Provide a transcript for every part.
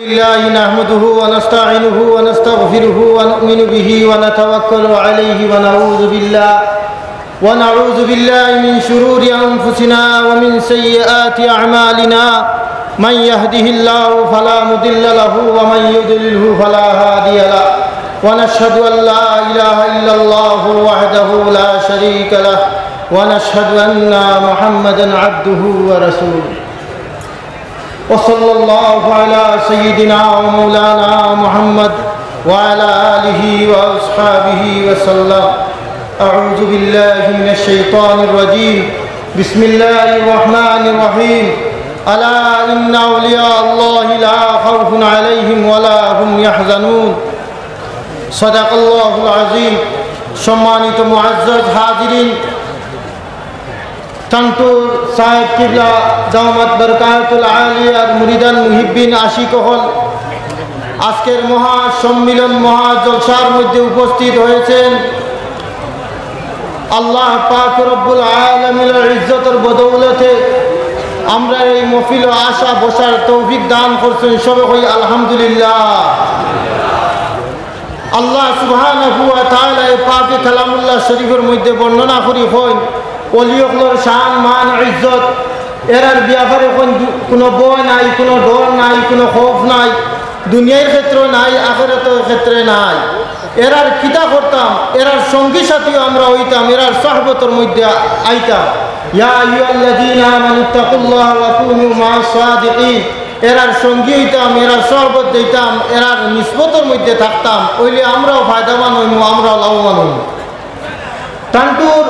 لله نحمده ونستعينه ونستغفره ونؤمن به ونتوكل عليه ونعوذ بالله من شرور أنفسنا ومن سيئات أعمالنا من يهده الله فلا مضل له ومن يضلله فلا هادي له ونشهد أن لا إله إلا الله وحده لا شريك له ونشهد أن محمدا عبده ورسوله وصلى الله على سيدنا ومولانا محمد وعلى آله وأصحابه وسلم. أعوذ بالله من الشيطان الرجيم. بسم الله الرحمن الرحيم. ألا إن أولياء الله لا خوف عليهم ولا هم يحزنون. صدق الله العظيم. সম্মানিত মুআজ্জাজ হাজিরিন, টানটুর সাহেব কিবলা দাওমাত বরকাতুল আলিয়ার মুরিদান মুহিব্বিন আশিক হল আজকের মহা সম্মিলন মহা জলসার মধ্যে উপস্থিত হয়েছেন। আল্লাহ পাক রব্বুল আলামিনের ইজ্জতের বদৌলতে আমরা এই মহফিল আশা বসার তৌফিক দান করছেন। সবে হই আলহামদুলিল্লাহ। আল্লাহ সুবহানাহু ওয়া তাআলা এই পাক কালামুল্লাহ শরীফের মধ্যে বর্ণনা করি হই অলিয়কলর শান মান ইজ্জত এরার ব্যাপারে কোনো ভয় নাই, কোনো ডর নাই, কোনো খৌফ নাই, দুনিয়ার ক্ষেত্রে নাই, আখিরাতের ক্ষেত্রে নাই। এরার কিতা করতাম, এরার সঙ্গী সাথীও আমরা হইতাম, এরার সহবতের মধ্যে আইতাম। ইয়া আইয়ুহাল্লাযীনা আমানুত্তাকুল্লাহ ওয়া কুনু মা'আস সাদিকিন। এরার সঙ্গী হইতাম, এরার সহবত দিতাম, এরার নিসবতের মধ্যে থাকতাম, ওইলে আমরাও ফায়দাবান হইব, আমরাও লাভবান হইব। টানটুর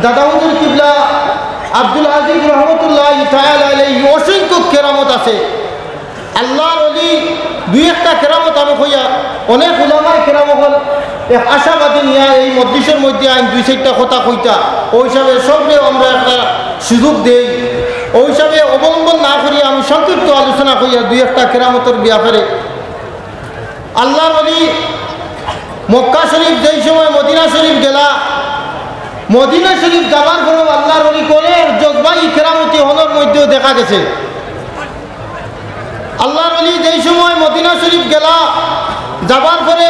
দাদাউদ্দিন কিবলা আব্দুল আজিজ রহমতুল্লাহ তাআলা আলাইহি অসংখ্য কেরামত আছে। আল্লাহর ওলি দুই একটা কেরামত আমি কইয়া অনেক উলামায়ে কেরাম হল এক আশাবাদী নিয়া এই মজলিসের মধ্যে আইন দুই চারটা কথা কইতা, ওই হিসাবে সবরে আমরা একটা সুযোগ দেই। ওই হিসাবে অবলম্বন না করিয়া আমি সংক্ষিপ্ত আলোচনা কইয়া দুই একটা কেরামতের ব্যাপারে। আল্লাহর ওলি মক্কা শরীফ যেই সময় মদিনা শরীফ গেলা, মদিনা শরীফ যাবার পরেও আল্লাহর ওলি কোলের জজবাই কেরামতি হলের মধ্যেও দেখা গেছে। আল্লাহর ওলি যেই সময় মদিনা শরীফ গেলা, যাবার পরে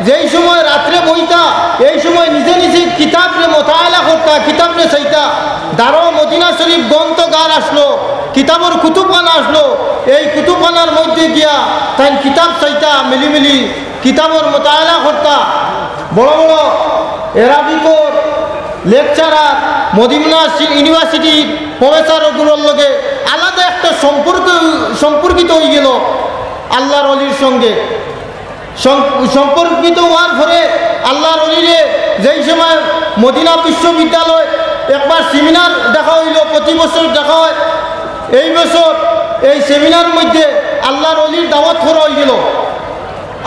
যেই সময় রাত্রে বইতা, এই সময় নিজে নিজে কিতাবরে মোতায়েলা করতা, কিতাবরে চাইতা। দারো মদিনা শরীফ গ্রন্থগার আসলো, কিতাবের কুতুবখানা আসলো, এই কুতুবখানার মধ্যে গিয়া তাই কিতাব চাইতা, মিলিমিলি কিতাবের মোতায়েলা করতা। বড় বড় এরাবিকর লেকচারার মদিনা ইউনিভার্সিটির প্রফেসরগুলোর লগে আলাদা একটা সম্পর্কিত হয়ে গেল আল্লাহর ওলির সঙ্গে। সম্পর্কিত হওয়ার পরে আল্লাহর ওলিরে যেই সময় মদিনা বিশ্ববিদ্যালয় একবার সেমিনার দেখা হইল, প্রতি বছর দেখা হয়। এই বছর এই সেমিনার মধ্যে আল্লাহর ওলির দাওয়াত করা হয়ে গেল।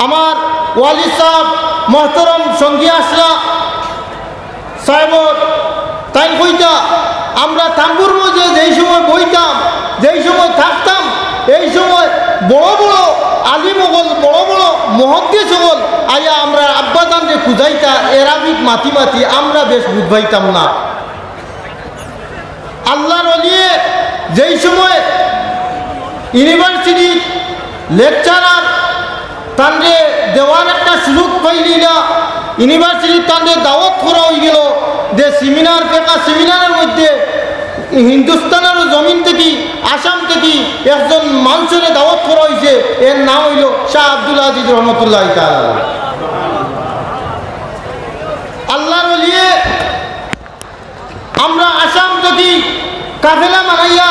আমার ওয়ালি সাহেব মহতরম সঙ্গী আসলা সাহেবর তাই কইতা, আমরা তাম্বুর মধ্যে যেই সময় বইতাম, যেই সময় থাকতাম, এই সময় বড় বড় আলিম হল, বড় বড় মুহাদ্দিস হল আয়া আমরা আব্বাজানরে খুঁজাইতা এরাবিক মাতি মাতি, আমরা বেশ বুঝবাইতাম না। আল্লাহর ওলিয়ে যেই সময় ইউনিভার্সিটির লেকচারার তানরে দেওয়ার একটা সুযোগ পাইলি না, ইউনিভার্সিটির তানরে দাওয়াত করা হয়ে গেল যে সেমিনার পেকা সেমিনারের মধ্যে হিন্দুস্তানের জমিন থেকে, আসাম থেকে একজন মানুষের দাওয়াত করা হয়েছে। এর নাম হইল শাহ আব্দুল আজিজ রহমতুল্লাহ তাআলা। আল্লাহর ওলিয়ে আমরা আসাম থেকে কাফেলা মানাইয়া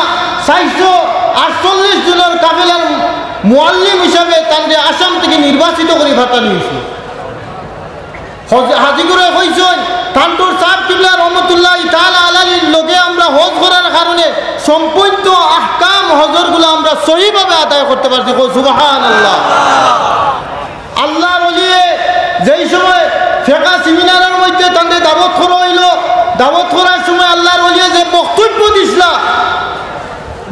448 জনের কাফেলার মুআল্লিম হিসাবে তাদের আসাম থেকে নির্বাচিত করে পাঠানো হয়েছে। হাজিগুড়ে কইছেন টানটুর সাহেব কিবলা রহমতুল্লাহ তাআলা আলাইহির লগে আমরা হজ করার কারণে সম্পূর্ণ আহকাম হজরগুলো আমরা সহিভাবে আদায় করতে পারছি। সুবহানাল্লাহ। আল্লাহর ওলিয়ে যেই সময় ফেকা সেমিনারের মধ্যে তাদের দাওয়াত করা হইল, দাওয়াত করার সময় আল্লাহর ওলিয়ে যে বক্তব্য দিছিলা,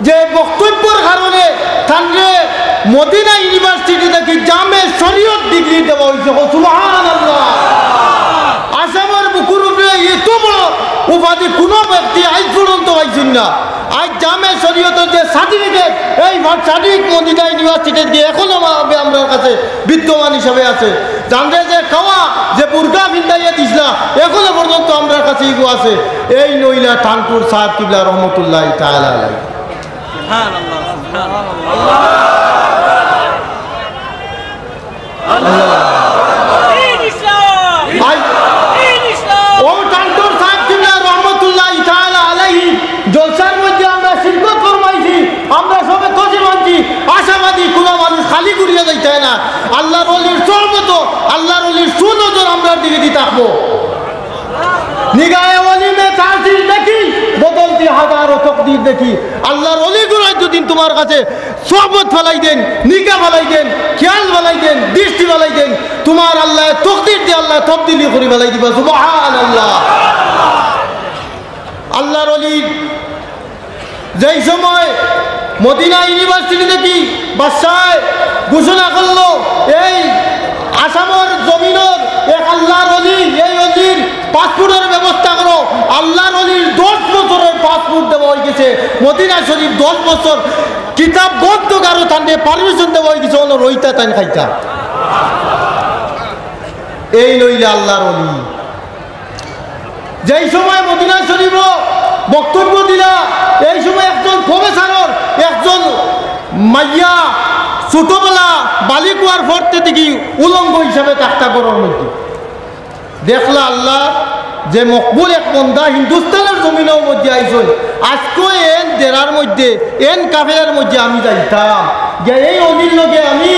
যে বক্তব্যের কারণে তাদের মদিনা ইউনিভার্সিটি থেকে জামে শরীয়ত ডিগ্রি দেওয়া হয়েছে। সুবহানাল্লাহ। আসামের বুকুর উপরে এত বড় উপাধি কোনো ব্যক্তি আজ পর্যন্ত পাইছেন না। আজ জামে শরীয়তের যে সার্টিফিকেট, এই সার্টিফিকেট মদিনা ইউনিভার্সিটিতে গিয়ে এখনো আমরা কাছে বিদ্যমান হিসাবে আছে। জানলে যে খাওয়া যে বুরকা ফিন্দাইয়া দিছিলা এখনো পর্যন্ত আমরা কাছে ইগো আছে। এই নইলা টানপুর সাহেব কিবলা রহমতুল্লাহ তাআলা আলাইহি। সুবহানাল্লাহ, সুবহানাল্লাহ, আল্লাহ। ও টানপুর সাহেব কিবলা রহমতুল্লাহ তাআলা আলাইহি জলসার মধ্যে আমরা শিরকত ফরমাইছি, আমরা সবে খুশি মানছি, আশাবাদী কোনো মানুষ খালি ঘুরিয়ে যাইতে না। আল্লাহর ওলির সর্বত আল্লাহর ওলির সুনজর আমরা দিকে দিতে থাকবো। নিগায়ে ওলি মে তাসির দেখি, বদলতি হাজারো তকদির দেখি। আল্লাহর ওলিগুলো যদি তোমার কাছে সহবত ফেলাই দেন, নিগা ফেলাই দেন, খেয়াল ফেলাই দেন, দৃষ্টি ফেলাই দেন, তোমার আল্লাহ তকদির দিয়ে আল্লাহ তবদিলি করে ফেলাই দিবা। সুবহানাল্লাহ। আল্লাহর ওলি যেই সময় মদিনা ইউনিভার্সিটি দেখি বাদশাহ ঘোষণা করলো এই আসামের জমিনের এক আল্লাহর ওলি, এই ওলির পাসপোর্টের ব্যবস্থা করো। আল্লাহর ওলির 10 বছরের পাসপোর্ট দেওয়া হয়ে গেছে। মদিনা শরীফ 10 বছর কিতাব বন্ধ কারো তান্ডে পারমিশন দেওয়া হয়ে গেছে, ওনার রইতা তাই খাইতা। এই নইলে আল্লাহর ওলি। যেই সময় মদিনা শরীফ বক্তব্য দিলা, এই সময় একজন প্রফেসর একজন মাইয়া ছোটবেলা বালিকুয়ার ফরতে দেখি উলঙ্গ হিসাবে তাক্তা করার মধ্যে দেখলা আল্লাহ যে মকবুল এক বন্দা হিন্দুস্তানের জমিনের মধ্যে আইসল। আজকে এন জেলার মধ্যে এন কাফেলার মধ্যে আমি যাইতাম যে এই অলির লগে আমি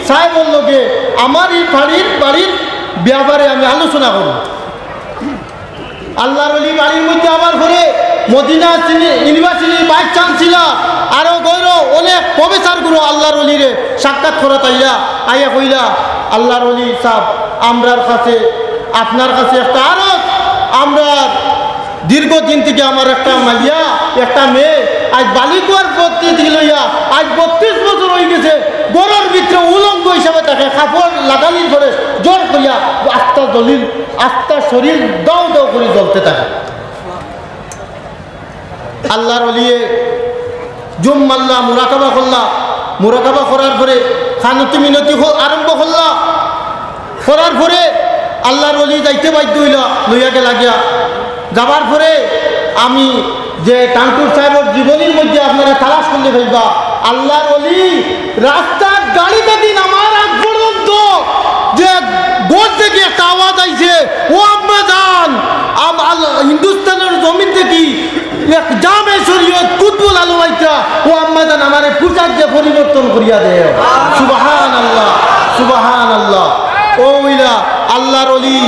সাহেবের লগে আমার এই বাড়ির ব্যাপারে আমি আলোচনা করব। আল্লাহর ওলি বাড়ির মধ্যে আমার ঘরে মদিনা ইউনিভার্সিটির ভাইস চ্যান্সেলর আরো গৌর অনেক প্রফেসর গুলো আল্লাহর ওলিরে সাক্ষাৎ করা তাইলা আইয়া কইলা আল্লাহর ওলি সাহেব আমরার কাছে আপনার কাছে একটা আরো আমরা দীর্ঘদিন থেকে আমার একটা মাইয়া একটা মেয়ে আজ বালিকুয়ার পথে থেকে লইয়া আজ 32 বছর হয়ে গেছে, গরুর ভিতরে উলঙ্গ হিসাবে তাকে কাপড় লাগানির করে জোর করিয়া আস্তা শরীর দাও দাও করে জ্বলতে থাকে। আল্লাহর ওলিয়ে জুম মাল্লা মুরাকাবা করলা, মুরাকাবা করার পরে খানতি মিনতি আরম্ভ করলা, করার পরে আল্লাহর ওলি যাইতে বাধ্য হইলা লইয়াকে লাগিয়া যাবার পরে আমি যে টানটুর সাহেবের জীবনীর মধ্যে আপনারা তালাশ করলে ভাইবা আল্লাহর ওলি রাস্তার গাড়িতে দিন আমার আগ পর্যন্ত যে গোদ থেকে একটা আওয়াজ আইছে, ও আম্মা জান হিন্দুস্তানের জমিন থেকে এক জামে শরীয়ত কুতুবুল আলম আইতা, ও আম্মা জান আমারে পোশাক যে পরিবর্তন করিয়া দেয়। সুবহানাল্লাহ, সুবহানাল্লাহ। ও ইলা আল্লাহর ওলি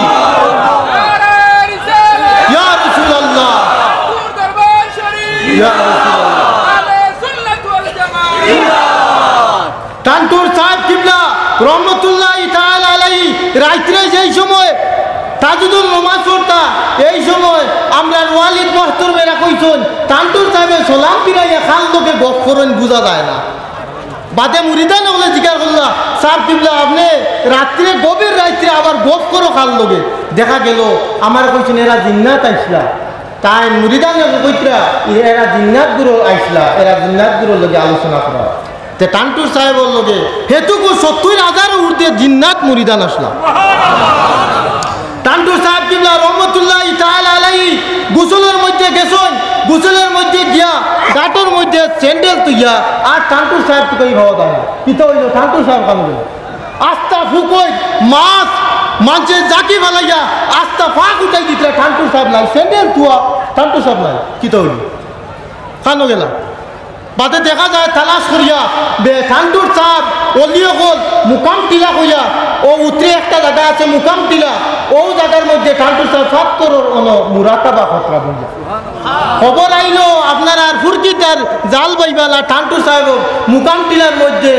ইয়া রাসূলুল্লাহ, ইয়া রাসূলুল্লাহ, টানটুর সাহেব কিবলা রহমতুল্লাহ তাআলা আলাইহি রাত্রে যেই সময় তাজুদুল নামাজ পড়তা, এই সময় আমরা ওয়ালিদ মোহতরমেরা কইছন টানটুর সাহেবের সালাম ফিরাইয়া খাল লোকে গপ করেন বুঝা যায় না। বাদে মুরিদান হলে জিজ্ঞাসা করলা সাহেব কিবলা আপনি রাত্রে গভীর রাত্রে আবার গপ করো খাল লোকে, দেখা গেল আমার কইছেন এরা জিন্নাত আইসলা, তাই মুরিদান কইতরা এরা জিন্নাত গুলো আইসলা, এরা জিন্নাত গুলোর লগে আলোচনা করা। তে টানটুর সাহেবের লগে হেতুকু 70,000 ঊর্ধ্বে জিন্নাত মুরিদান আসলা। টানটুর সাহেব কিবলা রহমতুল্লাহ তাআলা আলাইহি গোসলের মধ্যে গেছেন, গোসলের মধ্যে গিয়া গাটোর মধ্যে স্যান্ডেল তুইয়া আর টানটুর সাহেব তো কই ভাবা যায় না কি তো হইল টানটুর সাহেব কাম গেল আস্তা ফুকই মাছ মাঝে জাকি ফেলাইয়া আস্তা ফাঁক উঠাই দিতে টানটুর সাহেব নাই, স্যান্ডেল তুয়া টানটুর সাহেব নাই কি তো হইল কানো গেলা। বাদে দেখা যায় তালাশ করিয়া বে টানটুর সাহেব অলিও হল মুকাম টিলা কইয়া ও উতরে একটা জায়গা আছে মুকাম টিলা, ও জায়গার মধ্যে টানটুর সাহেব 70 মুরাকাবা খতরা বইয়া খবর আইলো আপনারা আর ফুরকিটার জাল বাইবালা টানটুর সাহেব মুকাম টিলার মধ্যে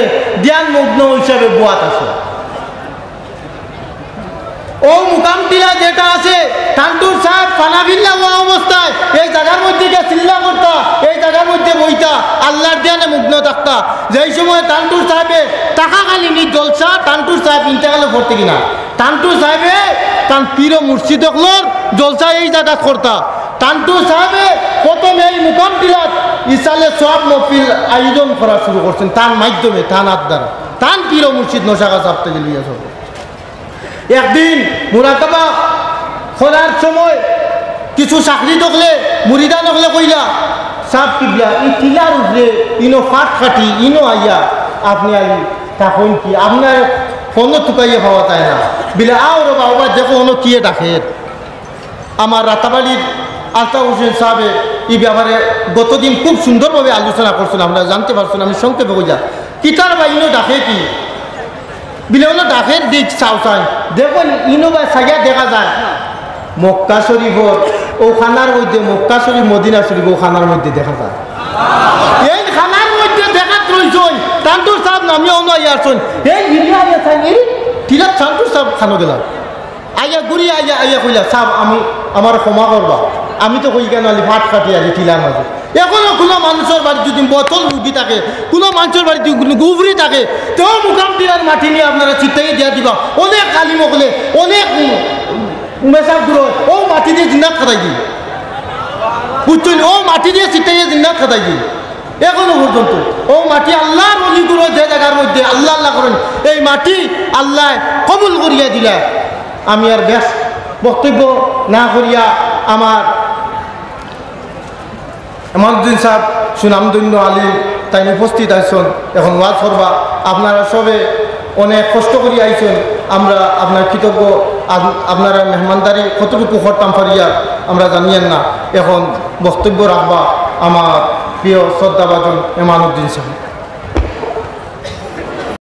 ধ্যান মগ্ন হিসাবে বোয়াত আছে। ও মুকাম টিলা যেটা আছে টানটুর সাহেব পানাবিল্লা অবস্থায় এই জায়গার মধ্যে গিয়ে চিল্লা করতা, এই জায়গার মধ্যে বইতা আল্লাহর ধ্যানে মুগ্ন থাকতা। যেই সময় টানটুর সাহেবে টাকা খালি নি জলসা টানটুর সাহেব ইন্তেকালে পড়তে কিনা টানটুর সাহেবে তার পীর মুর্শিদ জলসা এই জায়গা করতা। টান্টু সাহেবে প্রথমে এই মুকাম টিলাত ইসালে সব মফিল আয়োজন করা শুরু করছেন তার মাধ্যমে তানার দ্বারা তান পীর মুর্শিদ নশাকা সাপতে গেলিয়া সব একদিন মুরাকাবা খোলার সময় কিছু চাকরি দেখলে মুরিদা দেখলে কইলা সাপ কিবলা ই টিলার উপরে ইনো ফাট খাটি ইনো আইয়া আপনি আই তখন কি আপনার ফোনও টুকাইয়ে পাওয়া যায় না বিলে আও রে বাবা দেখো অন্য কিয়ে ডাকে আমার রাতাবাড়ির আলতাফ হোসেন সাহেবে এই ব্যাপারে গতদিন খুব সুন্দরভাবে আলোচনা করছেন আমরা জানতে পারছেন আমি সংক্ষেপে কইলা কিতার বা ইনো ডাকে কি বিলে হলো ডাকের দিক চাও চাই দেখুন ইনো বা সাইয়া দেখা যায় মক্কা শরীফর ও খানার মধ্যে মক্কা শরীফ মদিনা শরীফ ও খানার মধ্যে দেখা যায় এই খানার মধ্যে দেখাত রইছই টান্টুর সাহেব নামি অন্য আইয়াছন এই হিলিয়া আইয়া চাই এই তিরা টান্টুর সাহেব খানো গেলাম আইয়া ঘুরি আইয়া আইয়া কইলা সাহেব আমি আমার ক্ষমা করবা আমি তো কই কেন আলি ভাত কাটি আলি টিলার মাঝে এখনো কোনো মানুষের বাড়ি যদি বোতল রুগী থাকে কোনো মানুষের বাড়ি যদি গুবরি থাকে তেও মুকাম টিলার মাটি নিয়ে আপনারা চিত্তাই দিয়া দিবা অনেক কালি মকলে অনেক মেশাব গুলো ও মাটি দিয়ে জিন্নাত খাতাই দিই বুঝছেন ও মাটি দিয়ে চিত্তাইয়ে জিন্নাত খাতাই দিই এখনো পর্যন্ত ও মাটি আল্লাহর অলিগুলো যে জায়গার মধ্যে আল্লাহ আল্লাহ করেন এই মাটি আল্লাহ কবুল করিয়া দিলা আমি আর বেশ বক্তব্য না করিয়া আমার এমানুদ্দিন সাহেব সুনামধন্য আলী তাই উপস্থিত আইসন এখন ওয়াজ করবা আপনারা সবে অনেক কষ্ট করি আইসন আমরা আপনার কৃতজ্ঞ আপনারা মেহমানদারি কতটুকু করতাম পারিয়া আমরা জানিয়েন না এখন বক্তব্য রাখবা আমার প্রিয় শ্রদ্ধাভাজন এমানুদ্দিন সাহেব